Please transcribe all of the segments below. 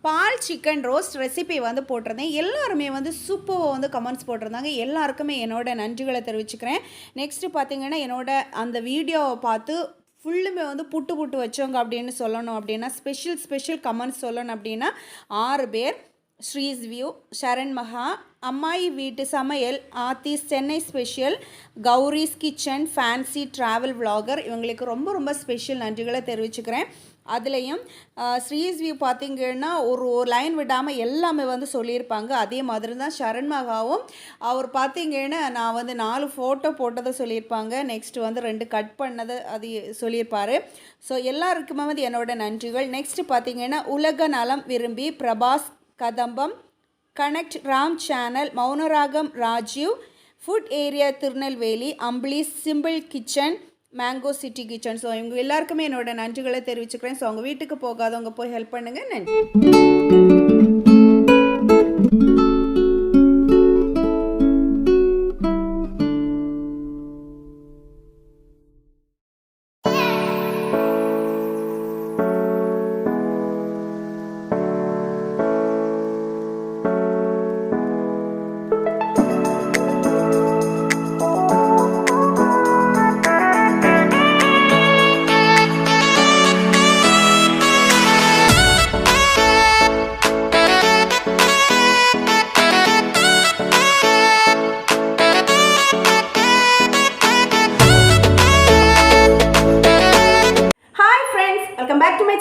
பால் chicken roast recipe வந்து போட்டிருந்தேன். எல்லாருமே வந்து சூப்பராக வந்து கமெண்ட்ஸ் போட்டிருந்தாங்க. எல்லாருக்குமே என்னோட நன்றிகளை தெரிவிச்சுக்கிறேன். நெக்ஸ்ட்டு பார்த்திங்கன்னா என்னோட அந்த வீடியோவை பார்த்து ஃபுல்லுமே வந்து புட்டு புட்டு வச்சவங்க அப்படின்னு சொல்லணும் அப்படின்னா ஸ்பெஷல் கமெண்ட்ஸ் சொல்லணும் அப்படின்னா 6 பேர். ஸ்ரீஸ் வியூ, ஷரண் மகா, Ammayi Veettu Samayal, Aathi's Chennai special, Gowri's kitchen, fancy travel vlogger, இவங்களுக்கு ரொம்ப ஸ்பெஷல் நன்றிகளை தெரிவிச்சுக்கிறேன். அதுலேயும் ஸ்ரீஸ் வியூ பார்த்திங்கன்னா ஒரு லைன் விடாமல் எல்லாமே வந்து சொல்லியிருப்பாங்க. அதே மாதிரி தான் ஷரண் மகாவும் அவர் பார்த்திங்கன்னா நான் வந்து 4 ஃபோட்டோ போட்டதை சொல்லியிருப்பாங்க. நெக்ஸ்ட்டு வந்து 2 கட் பண்ணதை அது சொல்லியிருப்பார். ஸோ எல்லாருக்குமே வந்து என்னோட நன்றிகள். நெக்ஸ்ட்டு பார்த்திங்கன்னா உலக நலம் Virumbi Prabhas Kadambam, connect Ram channel, Mounaragam Rajeev, food area Tirunelveli, Ambili simple kitchen, mango city kitchen. So இவங்க எல்லாருக்குமே என்னோட நன்றிகளை தெரிவிச்சுக்கிறேன். ஸோ அவங்க வீட்டுக்கு போகாதவங்க போய் ஹெல்ப் பண்ணுங்கள். நன்றி.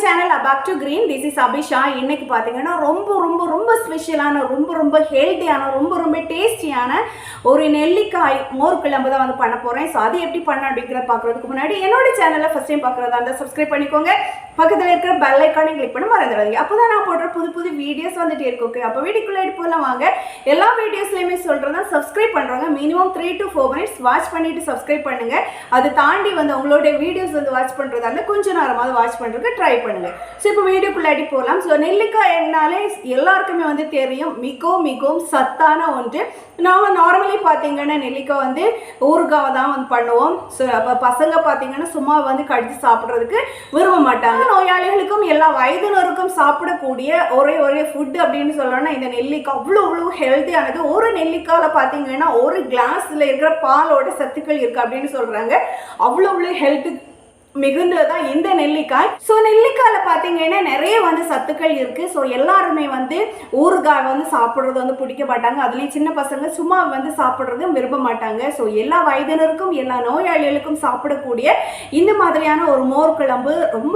Channel Abactive Green. This is Abisha. இன்னைக்கு பாத்தீங்கன்னா ரொம்ப ஸ்பெஷலான ரொம்ப ஹெல்தியான ரொம்ப டேஸ்டியான ஒரு நெல்லிக்காய் மோர் குழம்பு தான் வந்து பண்ண போறேன். ஸோ அது எப்படி பண்ண அப்படிங்கிறத பார்க்கறதுக்கு முன்னாடி என்னோட சேனலை ஃபர்ஸ்ட் டைம் பார்க்குறதா இருந்தால் சப்ஸ்கிரைப் பண்ணிக்கோங்க. பக்கத்தில் இருக்கிற பெல் ஐக்கானை கிளிக் பண்ண மறந்துடாதீங்க. அப்போ தான் நான் போடுற புது வீடியோஸ் வந்துட்டே இருக்கும். ஓகே, அப்போ வீடியோக்குள்ளே போகலாம் வாங்க. எல்லா வீடியோஸ்லையுமே சொல்கிறதா சப்ஸ்கிரைப் பண்ணுறாங்க. மினிமம் 3 to 4 மினிட்ஸ் வாட்ச் பண்ணிட்டு சப்ஸ்கிரைப் பண்ணுங்க. அதை தாண்டி வந்து உங்களோட வீடியோஸ் வந்து வாட்ச் பண்ணுறதால கொஞ்சம் நேரமாவது வாட்ச் பண்ணுறதுக்கு ட்ரை பண்ணுங்க. ஸோ இப்போ வீடியோக்குள்ளாடி போகலாம். ஸோ நெல்லிக்காய் என்னாலே எல்லாருக்குமே வந்து தெரியும், மிகவும் சத்தான ஒன்று. நாம் நார்மலி பார்த்தீங்கன்னா நெல்லிக்காய் வந்து ஊறுகாவை தான் வந்து பண்ணுவோம். ஸோ அப்போ பசங்க பார்த்தீங்கன்னா சும்மா வந்து கடிச்சு சாப்பிட்றதுக்கு விரும்ப மாட்டாங்க. நோயாளிகளுக்கும் எல்லா வயதினருக்கும் சாப்பிடக்கூடிய ஒரே ஃபுட் அப்படின்னு சொல்லணும்னா இந்த நெல்லிக்காய் அவ்வளோ ஹெல்த்தியானது. ஒரு நெல்லிக்காயில் பார்த்தீங்கன்னா ஒரு கிளாஸில் இருக்கிற பாலோட சத்துக்கள் இருக்குது அப்படின்னு சொல்கிறாங்க. அவ்வளோ ஹெல்த்து மிகுந்ததான் இந்த நெல்லிக்காய். ஸோ நெல்லிக்காயில் பார்த்தீங்கன்னா நிறைய வந்து சத்துக்கள் இருக்குது. ஸோ எல்லாருமே வந்து ஊறுகாய் வந்து சாப்பிட்றது வந்து பிடிக்க மாட்டாங்க. அதுலேயும் சின்ன பசங்க சும்மா வந்து சாப்பிட்றதும் விரும்ப மாட்டாங்க. ஸோ எல்லா வயதினருக்கும் எல்லா நோயாளிகளுக்கும் சாப்பிடக்கூடிய இந்த மாதிரியான ஒரு மோர் குழம்பு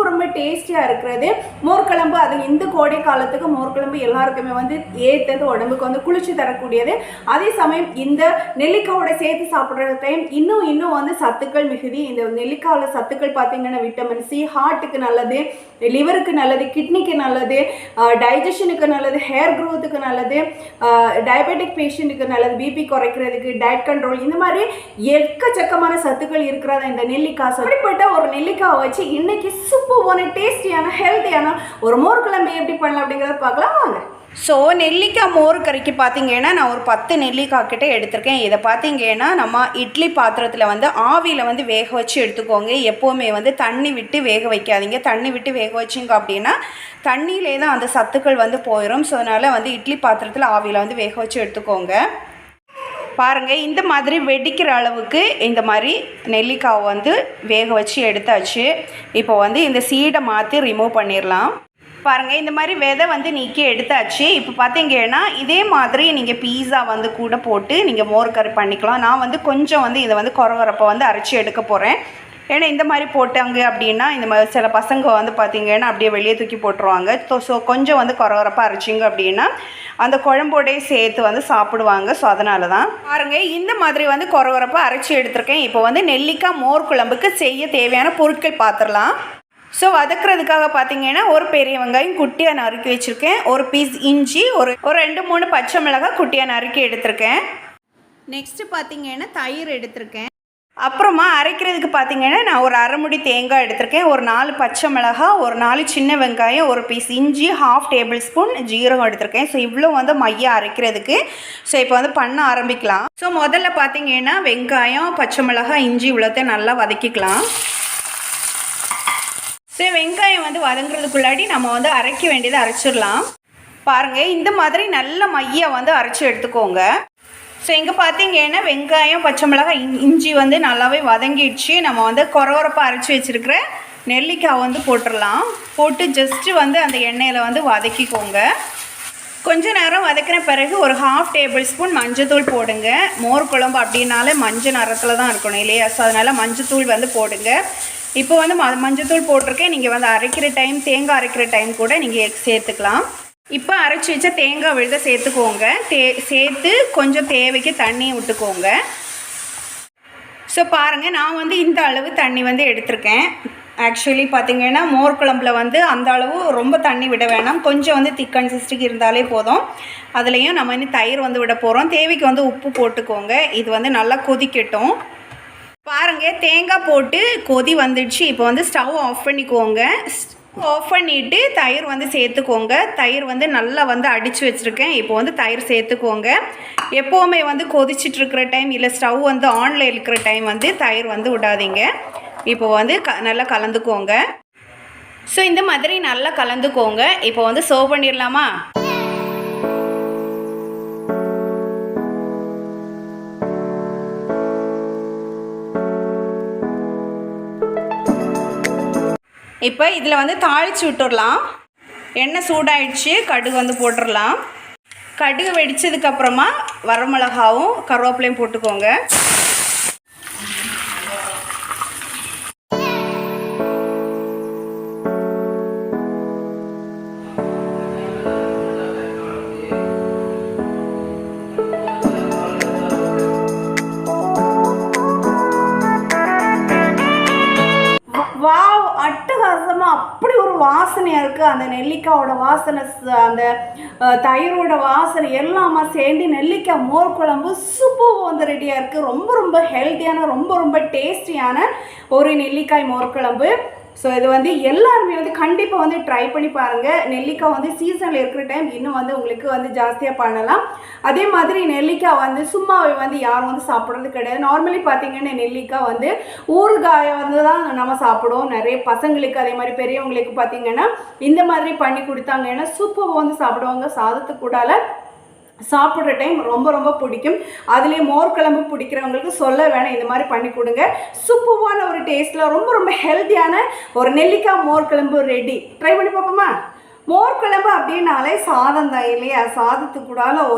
ரொம்ப டேஸ்டியாக இருக்கிறது. மோர் குழம்பு அது இந்த கோடை காலத்துக்கு மோர் குழம்பு எல்லாருக்குமே வந்து ஏற்றது, உடம்புக்கு வந்து குளிர்ச்சி தரக்கூடியது. அதே சமயம் இந்த நெல்லிக்காயோட சேர்த்து சாப்பிட்ற டைம் இன்னும் வந்து சத்துக்கள் மிகுதி. இந்த நெல்லிக்காயில் சத்துக்கள் பார்த்தீங்கன்னா விட்டமின் சி ஹார்ட்டுக்கு நல்லது, லிவருக்கு நல்லது, கிட்னிக்கு நல்லது, டைஜஷனுக்கு நல்லது, ஹேர் க்ரோத்துக்கு நல்லது, டயபெட்டிக் பேஷண்ட்டுக்கு நல்லது, பிபி குறைக்கிறதுக்கு, டயட் கண்ட்ரோல், இந்த மாதிரி எக்கச்சக்கமான சத்துக்கள் இருக்கிறதா இந்த நெல்லிக்காய். அப்படிப்பட்ட ஒரு நெல்லிக்காய் வச்சு இன்னைக்கு சூப்பரான டேஸ்டியான ஹெல்த்தியான ஒரு மோர் குழம்பு எப்படி பண்ணலாம் அப்படிங்கிறத பார்க்கலாம் வாங்க. ஸோ நெல்லிக்காய் மோர் கறிக்கு பார்த்தீங்கன்னா நான் ஒரு 10 நெல்லிக்காய் கிட்டே எடுத்திருக்கேன். இதை பார்த்தீங்கன்னா நம்ம இட்லி பாத்திரத்தில் வந்து ஆவியில் வந்து வேக வச்சு எடுத்துக்கோங்க. எப்போவுமே வந்து தண்ணி விட்டு வேக வைக்காதீங்க. தண்ணி விட்டு வேக வச்சிங்க அப்படின்னா தண்ணியிலே தான் அந்த சத்துக்கள் வந்து போயிடும். ஸோ அதனால் வந்து இட்லி பாத்திரத்தில் ஆவியில் வந்து வேக வச்சு எடுத்துக்கோங்க. பாருங்கள், இந்த மாதிரி வெடிக்கிற அளவுக்கு இந்த மாதிரி நெல்லிக்காவை வந்து வேக வச்சு எடுத்தாச்சு. இப்போ வந்து இந்த சீடை மாற்றி ரிமூவ் பண்ணிடலாம். பாருங்கள், இந்த மாதிரி விதை வந்து நீக்கி எடுத்தாச்சு. இப்போ பார்த்தீங்கன்னா இதே மாதிரி நீங்கள் பீஸா வந்து கூட போட்டு நீங்கள் மோர் கறி பண்ணிக்கலாம். நான் வந்து கொஞ்சம் வந்து இதை வந்து கொரகொரப்பை வந்து அரைச்சி எடுக்க போகிறேன். ஏன்னா இந்த மாதிரி போட்டாங்க அப்படின்னா இந்த மாதிரி சில பசங்க வந்து பார்த்திங்கன்னா அப்படியே வெளியே தூக்கி போட்டுருவாங்க. ஸோ கொஞ்சம் வந்து கொரகொரப்பாக அரைச்சிங்க அப்படின்னா அந்த குழம்போடையே சேர்த்து வந்து சாப்பிடுவாங்க. ஸோ அதனால தான் பாருங்கள் இந்த மாதிரி வந்து கொரகொரப்பாக அரைச்சி எடுத்திருக்கேன். இப்போ வந்து நெல்லிக்காய் மோர் குழம்புக்கு செய்ய தேவையான பொருட்கள் பார்த்துடலாம். ஸோ வதக்குறதுக்காக பார்த்தீங்கன்னா ஒரு பெரிய வெங்காயம் குட்டியாக நறுக்கி வச்சுருக்கேன், ஒரு பீஸ் இஞ்சி, ஒரு 2-3 பச்சை மிளகாய் குட்டியாக நறுக்கி எடுத்திருக்கேன். நெக்ஸ்ட்டு பார்த்தீங்கன்னா தயிர் எடுத்திருக்கேன். அப்புறமா அரைக்கிறதுக்கு பார்த்தீங்கன்னா நான் ஒரு அரை முடி தேங்காய் எடுத்திருக்கேன், ஒரு 4 பச்சை மிளகாய், ஒரு 4 சின்ன வெங்காயம், ஒரு பீஸ் இஞ்சி, 1/2 டேபிள் ஸ்பூன் ஜீரகம் எடுத்திருக்கேன். ஸோ இவ்வளோ வந்து மையம் அரைக்கிறதுக்கு. ஸோ இப்போ வந்து பண்ண ஆரம்பிக்கலாம். ஸோ முதல்ல பார்த்தீங்கன்னா வெங்காயம், பச்சை மிளகாய், இஞ்சி இவ்வளோத்தையும் நல்லா வதக்கிக்கலாம். ஸோ வெங்காயம் வந்து வதங்குறதுக்குள்ளாடி நம்ம வந்து அரைக்க வேண்டியதை அரைச்சிடலாம். பாருங்கள் இந்த மாதிரி நல்ல மையாக வந்து அரைச்சி எடுத்துக்கோங்க. ஸோ இங்கே பார்த்தீங்கன்னா வெங்காயம் பச்சை மிளகாய் இஞ்சி வந்து நல்லாவே வதங்கிடுச்சு. நம்ம வந்து கொரகொரப்பாக அரைச்சி வச்சுருக்கிற நெல்லிக்காய் வந்து போட்டுடலாம். போட்டு ஜஸ்ட்டு வந்து அந்த எண்ணெயில் வந்து வதக்கிக்கோங்க. கொஞ்ச நேரம் வதக்கின பிறகு ஒரு 1/2 டேபிள் ஸ்பூன் மஞ்சத்தூள் போடுங்க. மோர் குழம்பு அப்படின்னாலே மஞ்சள் நிறத்தில் தான் இருக்கணும் இல்லையா? ஸோ அதனால் மஞ்சத்தூள் வந்து போடுங்க. இப்போ வந்து மஞ்சத்தூள் போட்டிருக்கேன். நீங்கள் வந்து அரைக்கிற டைம் தேங்காய் அரைக்கிற டைம் கூட நீங்கள் சேர்த்துக்கலாம். இப்போ அரைச்சி வச்ச தேங்காய் விழுத சேர்த்துக்கோங்க. சேர்த்து கொஞ்சம் தேவைக்கு தண்ணி விட்டுக்கோங்க. ஸோ பாருங்கள் நான் வந்து இந்த அளவு தண்ணி வந்து எடுத்திருக்கேன். ஆக்சுவலி பார்த்திங்கன்னா மோர் குழம்புல வந்து அந்த அளவு ரொம்ப தண்ணி விட வேணாம். கொஞ்சம் வந்து திக் கன்சிஸ்டன்சி இருந்தாலே போதும். அதுலேயும் நம்ம இன்னும் தயிர் வந்து விட போகிறோம். தேவைக்கு வந்து உப்பு போட்டுக்கோங்க. இது வந்து நல்லா கொதிக்கட்டும். பாருங்கள் தேங்காய் போட்டு கொதி வந்துடுச்சு. இப்போ வந்து ஸ்டவ் ஆஃப் பண்ணிக்கோங்க. ஆஃப் பண்ணிவிட்டு தயிர் வந்து சேர்த்துக்கோங்க. தயிர் வந்து நல்லா வந்து அடித்து வச்சுருக்கேன். இப்போ வந்து தயிர் சேர்த்துக்கோங்க. எப்போவுமே வந்து கொதிச்சிட்ருக்கிற டைம் இல்லை ஸ்டவ் வந்து ஆனில் இருக்கிற டைம் வந்து தயிர் வந்து விடாதீங்க. இப்போ வந்து நல்லா கலந்துக்கோங்க. ஸோ இந்த மாதிரி நல்லா கலந்துக்கோங்க. இப்போ வந்து சர்வ் பண்ணிடலாமா? இப்போ இதில் வந்து தாளித்து விட்டுடலாம். எண்ணெய் சூடாயிடுச்சு. கடுகு வந்து போட்டுடலாம். கடுகு வெடித்ததுக்கப்புறமா வரமிளகாவும் கருவேப்பிலையும் போட்டுக்கோங்க. வாவ், அட்டகாசமாக அப்படி ஒரு வாசனையாக இருக்குது. அந்த நெல்லிக்காயோட வாசனை, அந்த தயிரோட வாசனை எல்லாமே சேர்ந்து நெல்லிக்காய் மோர் குழம்பு சூப்பராக வந்து ரெடியாக இருக்குது. ரொம்ப ரொம்ப ஹெல்த்தியான ரொம்ப ரொம்ப டேஸ்டியான ஒரு நெல்லிக்காய் மோர் குழம்பு. ஸோ இது வந்து எல்லாருமே வந்து கண்டிப்பாக வந்து ட்ரை பண்ணி பாருங்கள். நெல்லிக்காய் வந்து சீசனில் இருக்கிற டைம் இன்னும் வந்து உங்களுக்கு வந்து ஜாஸ்தியாக பண்ணலாம். அதே மாதிரி நெல்லிக்காய் வந்து சும்மாவே வந்து யாரும் வந்து சாப்பிட்றது கிடையாது. நார்மலி பார்த்திங்கன்னா நெல்லிக்காய் வந்து ஊறுகாயை வந்து தான் நம்ம சாப்பிடுவோம். நிறைய பசங்களுக்கு அதே மாதிரி பெரியவங்களுக்கு பார்த்திங்கன்னா இந்த மாதிரி பண்ணி கொடுத்தாங்கன்னா சூப்பராக வந்து சாப்பிடுவாங்க. சாதத்துக்கு கூடால சாப்பிட்ற டைம் ரொம்ப ரொம்ப பிடிக்கும். அதுலேயே மோர் குழம்பு பிடிக்கிறவங்களுக்கு சொல்ல வேணாம். இந்த மாதிரி பண்ணி கொடுங்க. சூப்பரான ஒரு டேஸ்ட்டில் ரொம்ப ரொம்ப ஹெல்த்தியான ஒரு நெல்லிக்காய் மோர் குழம்பு ரெடி. ட்ரை பண்ணி பார்ப்போமா? மோர் குழம்பு அப்படின்னாலே சாதம் தான் இல்லையா? சாதத்துக்கு கூடால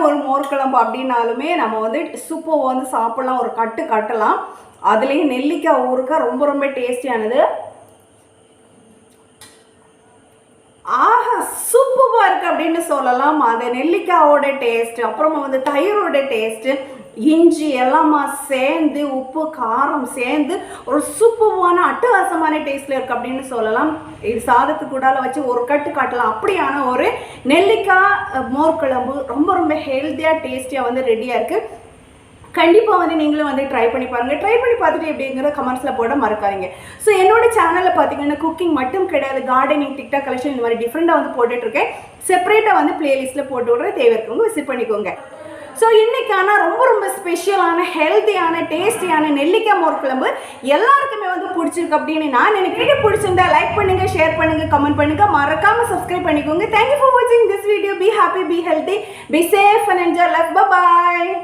ஒரு மோர் குழம்பு அப்படின்னாலுமே நம்ம வந்து சூப்பராக வந்து சாப்பிட்லாம். ஒரு கட்டு கட்டலாம். அதுலேயும் நெல்லிக்காய் ஊறுகாய் ரொம்ப ரொம்ப டேஸ்டியானது. ஆஹா, சூப்பராக இருக்குது அப்படின்னு சொல்லலாம். அந்த நெல்லிக்காயோட டேஸ்ட்டு, அப்புறமா வந்து தயிரோட டேஸ்ட்டு, இஞ்சி எல்லாமா சேர்ந்து உப்பு காரம் சேர்ந்து ஒரு சூப்பரான அட்டகாசமான டேஸ்ட்டில் இருக்குது அப்படின்னு சொல்லலாம். இது சாதத்துக்கு கூடால வச்சு ஒரு கட்டு காட்டலாம். அப்படியான ஒரு நெல்லிக்காய் மோர் குழம்பு ரொம்ப ரொம்ப ஹெல்த்தியாக டேஸ்டியாக வந்து ரெடியாக இருக்குது. கண்டிப்பாக வந்து நீங்களும் வந்து ட்ரை பண்ணி பாருங்கள். ட்ரை பண்ணி பார்த்துட்டு எப்படிங்கிற கமெண்ட்ஸில் போட மறக்காதீங்க. ஸோ என்னோட சேனலில் பார்த்தீங்கன்னா குக்கிங் மட்டும் கிடையாது, கார்டனிங், டிக்டாக் கலெக்ஷன் இந்த மாதிரி டிஃப்ரெண்ட்டாக வந்து போட்டுட்ருக்கேன். செப்பரேட்டாக வந்து பிளேலிஸ்ட்டில் போட்டு விட்ற தேவை இருக்கவங்க விசிட் பண்ணிக்கோங்க. ஸோ இன்றைக்கான ரொம்ப ரொம்ப ஸ்பெஷலான ஹெல்த்தியான டேஸ்டியான நெல்லிக்காய் மோர் குழம்பு எல்லாருக்குமே வந்து பிடிச்சிருக்கு அப்படின்னு நான் நினைக்கிறேன். பிடிச்சிருந்தா லைக் பண்ணுங்கள், ஷேர் பண்ணுங்கள், கமெண்ட் பண்ணுங்கள், மறக்காமல் சப்ஸ்கிரைப் பண்ணிக்கோங்க. தேங்க்யூ ஃபார் வாட்சிங் this video. Be happy, be healthy, be safe and enjoy life. Bye.